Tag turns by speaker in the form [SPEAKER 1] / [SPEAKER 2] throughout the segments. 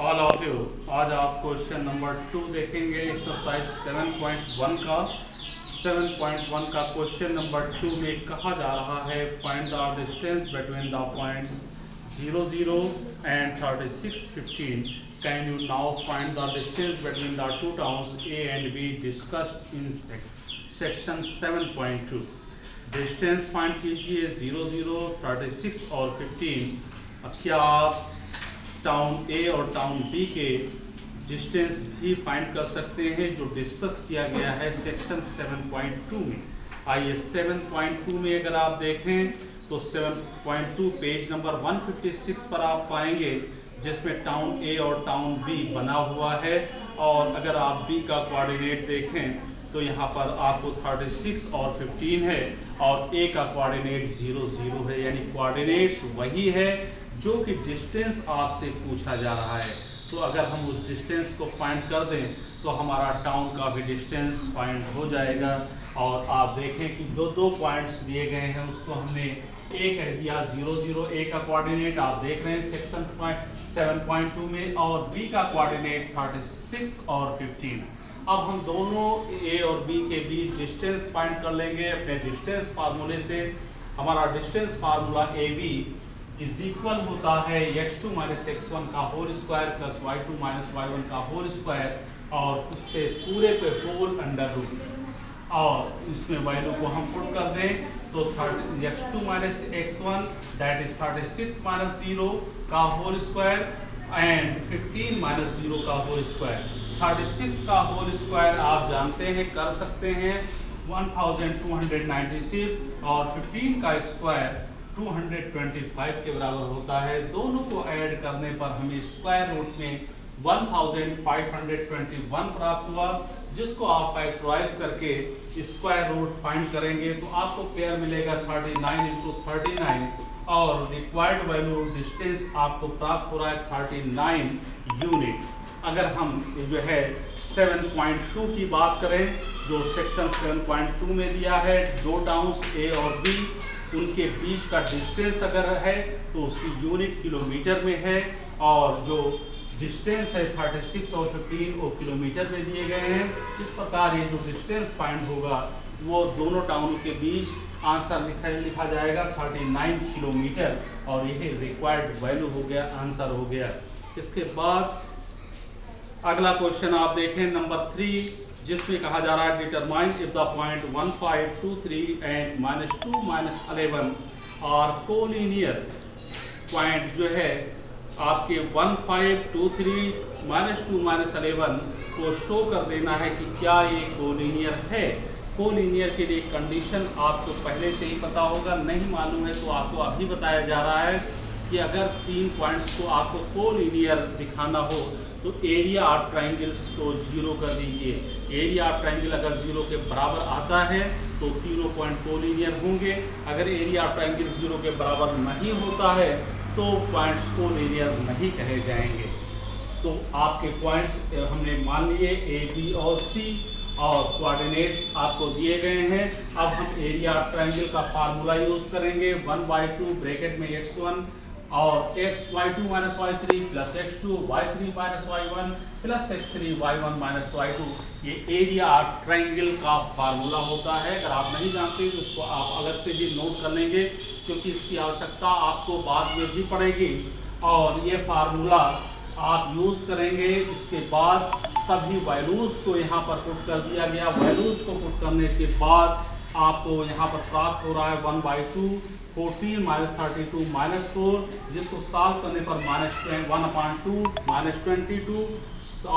[SPEAKER 1] All of you. आज आप question number 2 देखेंगे एक्सरसाइज 7.1 का। 7.1 का क्वेश्चन नंबर 2 में कहा जा रहा है find the distance between the points 0 0 and 36 15। Can you now find the distance between the two towns A and be discussed in section 7.2। Distance find कीजिए 0 0 36 और 15। अब क्या आप टाउन ए और टाउन बी के डिस्टेंस भी फाइंड कर सकते हैं जो डिस्कस किया गया है सेक्शन 7.2 में। आइए 7.2 में अगर आप देखें तो 7.2 पेज नंबर 156 पर आप पाएंगे जिसमें टाउन ए और टाउन बी बना हुआ है। और अगर आप बी का कोऑर्डिनेट देखें तो यहाँ पर आपको 36 और 15 है और ए का कोऑर्डिनेट 0 0 है, यानी कोऑर्डिनेट वही है जो कि डिस्टेंस आपसे पूछा जा रहा है। तो अगर हम उस डिस्टेंस को फाइंड कर दें तो हमारा टाउन का भी डिस्टेंस फाइंड हो जाएगा। और आप देखें कि दो पॉइंट्स दिए गए हैं, उसको हमने ए कह दिया 0 0। ए का कोऑर्डिनेट आप देख रहे हैं सेक्शन 7.2 में और बी का कोऑर्डिनेट 36 और 15। अब हम दोनों ए और बी के बीच डिस्टेंस फाइंड कर लेंगे अपने डिस्टेंस फार्मूले से। हमारा distance formula A B is equal होता है x2 माइनस x1 का whole square plus y2 minus y1 का होल स्क्वायर और उसके पूरे पे होल अंडर रूट। और इसमें वैल्यू को हम पुट कर दें तो x2 minus x1 that is 36 minus 0 का होल स्क्वायर एंड 15 माइनस 0 का होल स्क्वायर। 36 का होल स्क्वायर आप जानते हैं कर सकते हैं 1296 और 15 का स्क्वायर 225 के बराबर होता है। दोनों को ऐड करने पर हमें स्क्वायर रूट में 1521 प्राप्त हुआ, जिसको आप फैक्टराइज करके स्क्वायर रूट फाइंड करेंगे तो आपको पेयर मिलेगा 39 इंटू 39 और रिक्वायर्ड वैल्यू डिस्टेंस आपको प्राप्त हो रहा है 39 यूनिट। अगर हम जो है 7.2 की बात करें जो सेक्शन 7.2 में दिया है, दो टाउन्स ए और बी उनके बीच का डिस्टेंस अगर है तो उसकी यूनिट किलोमीटर में है और जो डिस्टेंस है 36 और 15 वो किलोमीटर में दिए गए हैं। इस प्रकार ये जो डिस्टेंस फाइंड होगा वो दोनों टाउनों के बीच आंसर लिखा जाएगा 39 किलोमीटर और यही रिक्वायर्ड वैल्यू हो गया, आंसर हो गया। इसके बाद अगला क्वेश्चन आप देखें नंबर 3, जिसमें कहा जा रहा है determine if the point 1 5 2 3 and -2 -11 और कोलिनियर। पॉइंट जो है आपके 1 5 2 3 -2 -11 को शो कर देना है कि क्या ये कोलिनियर है। कोलिनियर के लिए कंडीशन आपको पहले से ही पता होगा, नहीं मालूम है तो आपको अभी बताया जा रहा है कि अगर तीन पॉइंट्स को आपको कोलिनियर दिखाना हो तो एरिया ऑफ ट्राइंगल्स को 0 कर दीजिए। एरिया ऑफ ट्राइंगल अगर 0 के बराबर आता है तो तीनों पॉइंट कोलिनियर होंगे। अगर एरिया ऑफ ट्राइंगल 0 के बराबर नहीं होता है तो पॉइंट्स कोलिनियर नहीं कहे जाएंगे। तो आपके पॉइंट्स हमने मान लिए ए बी और सी और कोऑर्डिनेट्स आपको दिए गए हैं। अब हम एरिया ऑफ ट्राइंगल का फार्मूला यूज करेंगे 1/2 ब्रैकेट में x1 और y2 minus y3 plus x2 y3 minus y1 plus x3 y1 minus y2। ये एरिया ऑफ ट्राइंगल का फार्मूला होता है। अगर आप नहीं जानते तो उसको आप अलग से भी नोट कर लेंगे क्योंकि इसकी आवश्यकता आपको बाद में भी पड़ेगी। और ये फार्मूला आप यूज करेंगे। इसके बाद सभी वैल्यूज को यहाँ पर पुट कर दिया गया। वैल्यूज को पुट करने के बाद आपको यहाँ पर प्राप्त हो रहा है 1/2 14 माइनस 32 माइनस 4, जिसको सॉल्व करने पर -1/2 -22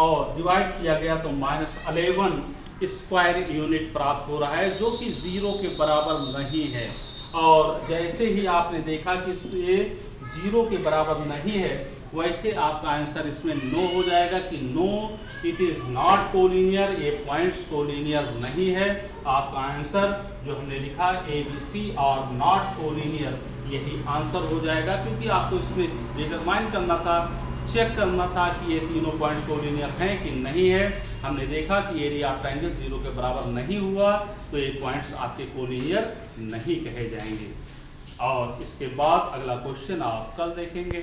[SPEAKER 1] और डिवाइड किया गया तो -11 स्क्वायर यूनिट प्राप्त हो रहा है, जो कि 0 के बराबर नहीं है। और जैसे ही आपने देखा कि ये 0 के बराबर नहीं है वैसे आपका आंसर इसमें नो हो जाएगा कि no it is not collinear, ये पॉइंट्स कोलिनियर नहीं है। आपका आंसर जो हमने लिखा ए बी सी और नॉट कोलिनियर यही आंसर हो जाएगा, क्योंकि आपको इसमें डिटरमाइन करना था, चेक करना था कि ये तीनों पॉइंट्स कोलिनियर हैं कि नहीं है। हमने देखा कि एरिया ऑफ ट्राइंगल 0 के बराबर नहीं हुआ तो ये पॉइंट्स आपके कोलिनियर नहीं कहे जाएंगे। और इसके बाद अगला क्वेश्चन आप कल देखेंगे।